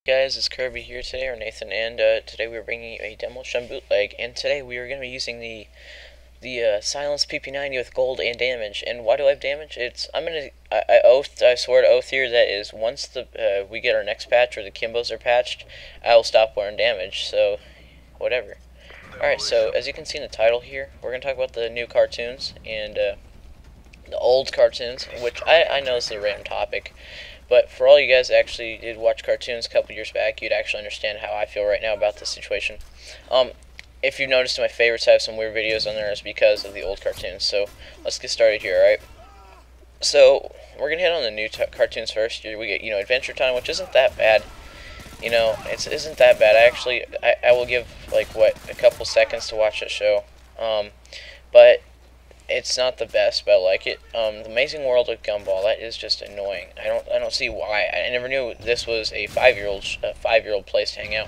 Guys, it's Kirby here today, or Nathan, and today we are bringing you a Demolition bootleg, and today we are going to be using the Silence PP90 with gold and damage. And why do I have damage? I swear to oath here that is once we get our next patch or the Kimbos are patched, I will stop wearing damage. So whatever. Alright, so as you can see in the title here, we're going to talk about the new cartoons and the old cartoons, which I know is a random topic. But for all you guys that actually did watch cartoons a couple years back, you'd actually understand how I feel right now about this situation. If you've noticed, my favorites have some weird videos on there is because of the old cartoons. So let's get started here, alright? So we're gonna hit on the new cartoons first. We get, Adventure Time, which isn't that bad. It isn't that bad. I will give a couple seconds to watch that show. But it's not the best, but I like it. The Amazing World of Gumball, that is just annoying. I don't see why. I never knew this was a five-year-old place to hang out.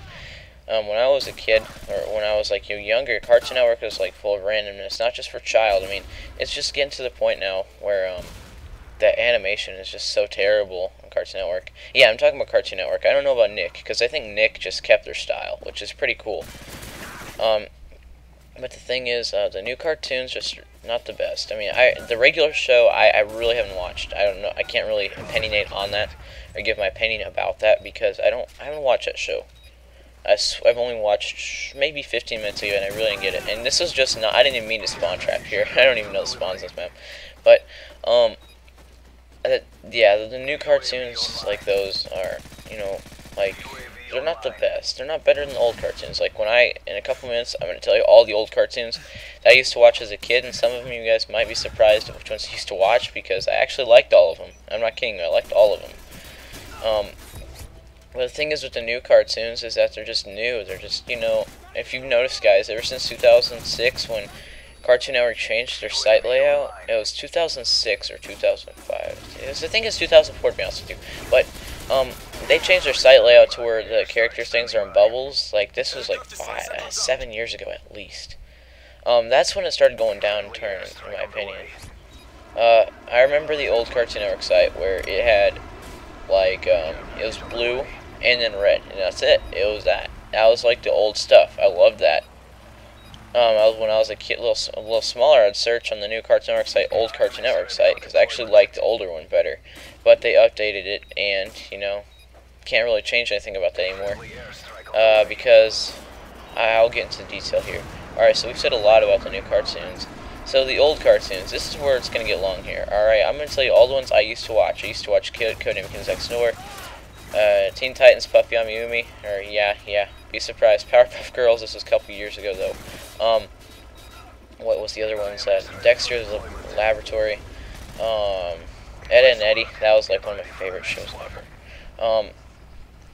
When I was a kid, or when I was younger, Cartoon Network was full of randomness, not just for child. I mean, it's just getting to the point now where the animation is just so terrible on Cartoon Network. Yeah, I'm talking about Cartoon Network. I don't know about Nick, because I think Nick just kept their style, which is pretty cool. But the thing is, the new cartoons just not the best. I mean, the regular show I really haven't watched. I don't know. I can't really opinionate on that or give my opinion about that because I haven't watched that show. I've only watched maybe 15 minutes of it, and I really didn't get it. And this is just not. I didn't even mean to spawn trap here. I don't even know the spawns in this map. But yeah, the new cartoons like those are, they're not the best. They're not better than the old cartoons. In a couple minutes, I'm going to tell you all the old cartoons that I used to watch as a kid, and some of them you guys might be surprised at which ones I used to watch, because I actually liked all of them. I'm not kidding you, I liked all of them. But the thing is with the new cartoons is that they're just new. They're just, if you've noticed, guys, ever since 2006, when Cartoon Network changed their site layout, it was 2006 or 2005. I think it's 2004, to be honest with you. But, they changed their site layout to where the characters' things are in bubbles. This was 7 years ago at least. That's when it started going down in turn, in my opinion. I remember the old Cartoon Network site where it had, it was blue and then red, and that's it. It was that. That was the old stuff. I loved that. When I was a kid, a little smaller, I'd search on the new Cartoon Network site, old Cartoon Network site, because I actually liked the older one better. But they updated it, and, can't really change anything about that anymore. Because I'll get into detail here. Alright, so we've said a lot about the new cartoons. So the old cartoons, this is where it's going to get long here. Alright, I'm going to tell you all the ones I used to watch. I used to watch Codename Next Door, Teen Titans, Puffy on Moomin, or yeah, be surprised. Powerpuff Girls, this was a couple years ago though. What was the other ones? Dexter's Laboratory, Ed and Eddie, that was one of my favorite shows ever.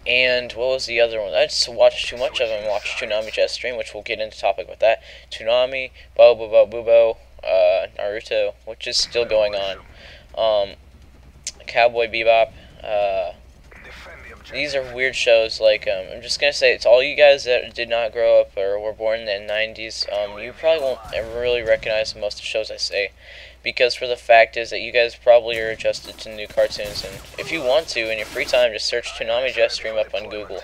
And what was the other one? I just watched too much of them. I watched Toonami Jet Stream, which we'll get into topic with that. Toonami, Bubo, Naruto, which is still going on. Cowboy Bebop. These are weird shows. I'm just gonna say, it's all you guys that did not grow up or were born in the 90s. You probably won't ever really recognize most of the shows I say, because for the fact is that you guys probably are adjusted to new cartoons, and if you want to, in your free time, just search Toonami Jet Stream up on Google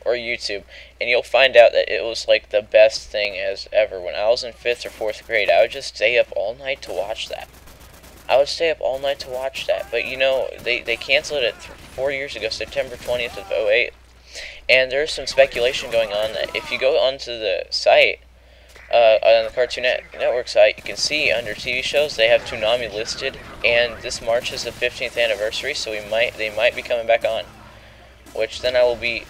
or YouTube, and you'll find out that it was the best thing as ever. When I was in 5th or 4th grade, I would just stay up all night to watch that. But they canceled it 4 years ago, September 20th of 2008, and there's some speculation going on that if you go onto the site, on the Cartoon Network site, you can see under TV shows they have Toonami listed, and this March is the 15th anniversary, so they might be coming back on, which then I will be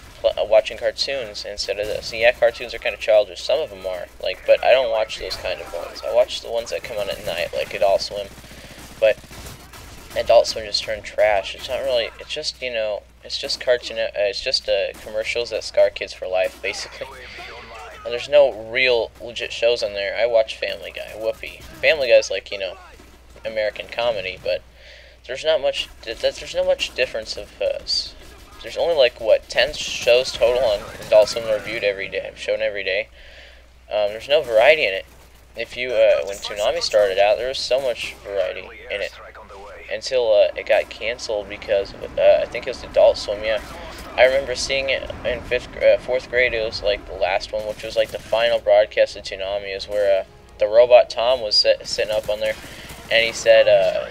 watching cartoons instead of this. And yeah, cartoons are kind of childish, some of them are, but I don't watch those kind of ones. I watch the ones that come on at night, like Adult Swim, but Adult Swim just turned trash. It's not really, it's just, it's just cartoon, it's just commercials that scar kids for life, basically. And there's no real legit shows on there. I watch Family Guy, Whoopi. Family Guy's American comedy, but there's not much. There's no much difference of. There's only 10 shows total on Adult Swim reviewed every day, shown every day. There's no variety in it. If you when Toonami started out, there was so much variety in it until it got canceled because I think it was Adult Swim, yeah. I remember seeing it in fourth grade. It was like the last one, which was like the final broadcast of Toonami, is where the robot Tom was sitting up on there, and he said,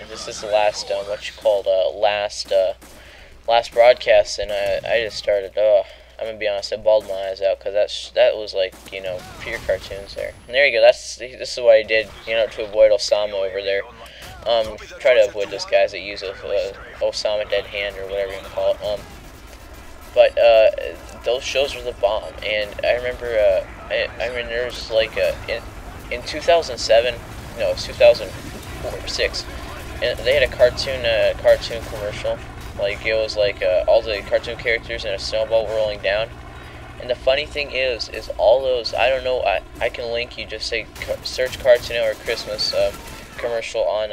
"This is the last last broadcast," and I just started. I'm gonna be honest, I bawled my eyes out because that was like, you know, pure cartoons there. And there you go. This is what I did, you know, to avoid Osama over there. Try to avoid those guys that use Osama dead hand or whatever you can call it. But those shows were the bomb, and I remember, I mean, there's like in 2007, no, it was 2004 or 6, and they had a cartoon commercial. Like, it was like all the cartoon characters in a snowball rolling down. And the funny thing is all those, I don't know, I can link you, just say search Cartoon Network Christmas commercial on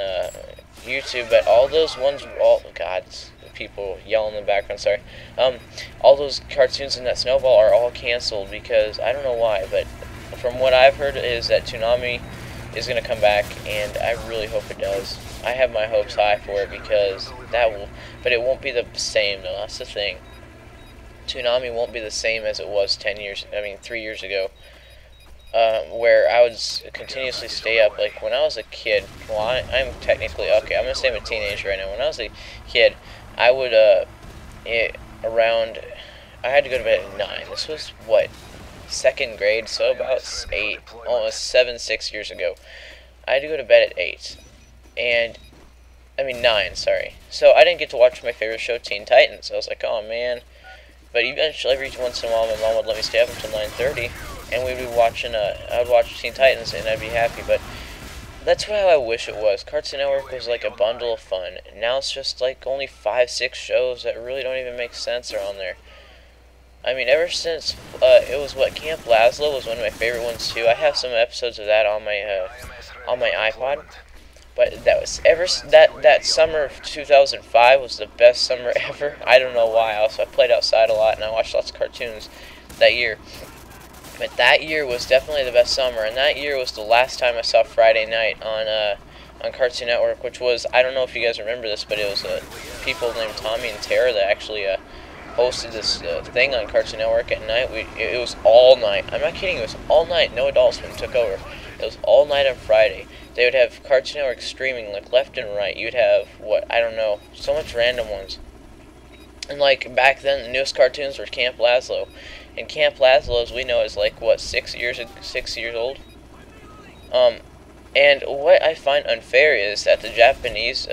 YouTube, but all those ones, God, people yelling in the background, sorry. All those cartoons in that snowball are all canceled because, I don't know why, but from what I've heard is that Toonami is going to come back, and I really hope it does. I have my hopes high for it because but it won't be the same though, that's the thing. Toonami won't be the same as it was 3 years ago, where I would continuously stay up. Like, when I was a kid, well, I'm technically, okay, I'm going to say I'm a teenager right now. When I was a kid, I would, I had to go to bed at 9. This was, what, 2nd grade, so about 6 years ago. I had to go to bed at 8. And, 9, sorry. So I didn't get to watch my favorite show, Teen Titans. I was like, oh man. But eventually, every once in a while, my mom would let me stay up until 9:30, and we'd be watching, I would watch Teen Titans, and I'd be happy. But that's how I wish it was. Cartoon Network was like a bundle of fun. Now it's just like only 5-6 shows that really don't even make sense are on there. Ever since, it was Camp Lazlo was one of my favorite ones too. I have some episodes of that on my iPod. But that summer of 2005 was the best summer ever. I don't know why. Also, I played outside a lot and I watched lots of cartoons that year. But that year was definitely the best summer, and that year was the last time I saw Friday Night on Cartoon Network, which was, I don't know if you guys remember this, but it was people named Tommy and Tara that actually hosted this thing on Cartoon Network at night. It was all night. I'm not kidding. It was all night. No adults when it took over. It was all night on Friday. They would have Cartoon Network streaming, like, left and right. You'd have, I don't know, so much random ones. And, like, back then, the newest cartoons were Camp Lazlo. And Camp Lazlo, as we know, is, like, 6 years old? And what I find unfair is that the Japanese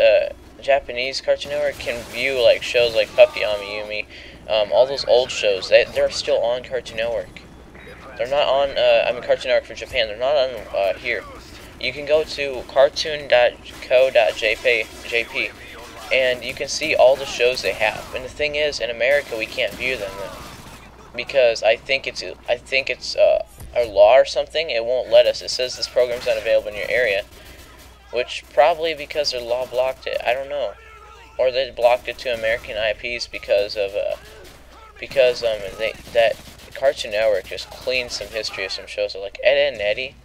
Cartoon Network can view, like, shows like Puppy Amiyumi, all those old shows, they're still on Cartoon Network. They're not on, Cartoon Network for Japan, they're not on, here. You can go to cartoon.co.jp, and you can see all the shows they have. And the thing is, in America, we can't view them though, because I think it's a law or something. It won't let us. It says this program's not available in your area, which probably because their law blocked it. I don't know, or they blocked it to American IPs because that Cartoon Network just cleaned some history of some shows like Ed, Edd n Eddy.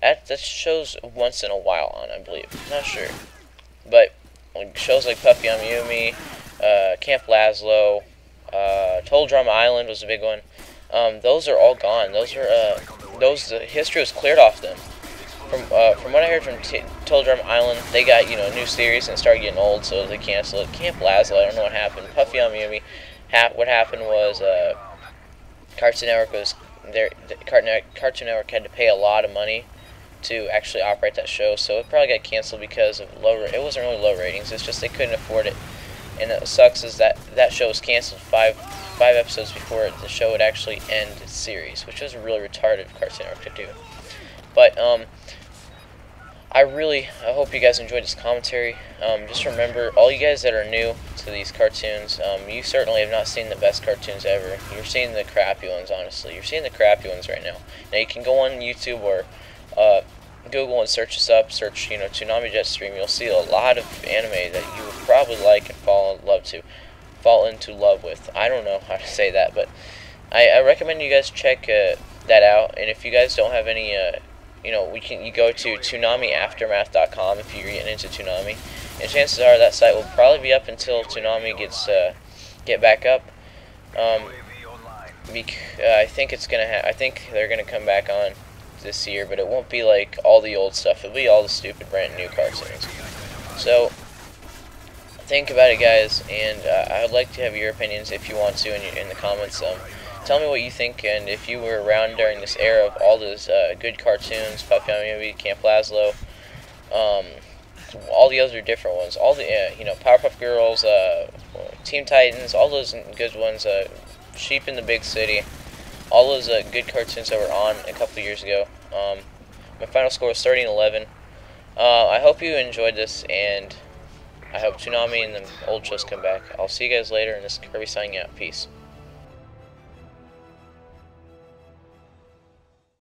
That shows once in a while on, I believe. Not sure. But shows like Puppy Amiyumi, Camp Lazlo, Total Drama Island was a big one. Those are all gone. The history was cleared off them. From what I heard from Total Drama Island, they got, new series and started getting old, so they canceled it. Camp Lazlo, I don't know what happened. Puppy Amiyumi, what happened was Cartoon Network Cartoon Network had to pay a lot of money to actually operate that show, so it probably got canceled because of it wasn't really low ratings, it's just they couldn't afford it. And it sucks is that show was canceled five episodes before the show would actually end its series, which was really retarded of Cartoon Network to do. But I hope you guys enjoyed this commentary. Just remember, all you guys that are new to these cartoons, you certainly have not seen the best cartoons ever. You're seeing the crappy ones, honestly. You're seeing the crappy ones right now. Now you can go on YouTube or Google and search us up, search, Toonami Jetstream. You'll see a lot of anime that you would probably like and fall into love with. I don't know how to say that, but I recommend you guys check that out. And if you guys don't have any, you go to ToonamiAftermath.com if you're getting into Toonami. And chances are that site will probably be up until Toonami get back up. I think it's gonna. I think they're gonna come back on this year, but it won't be like all the old stuff. It'll be all the stupid brand new cartoons. So think about it, guys, and I would like to have your opinions if you want to in the comments. Tell me what you think, and if you were around during this era of all those good cartoons, Paco, Camp Lazlo, all the other different ones, all the Powerpuff Girls, Teen Titans, all those good ones, Sheep in the Big City, all those good cartoons that were on a couple years ago. My final score was 30-11. I hope you enjoyed this, and I hope Toonami and the old shows come back. I'll see you guys later, and this is Kirby signing out. Peace.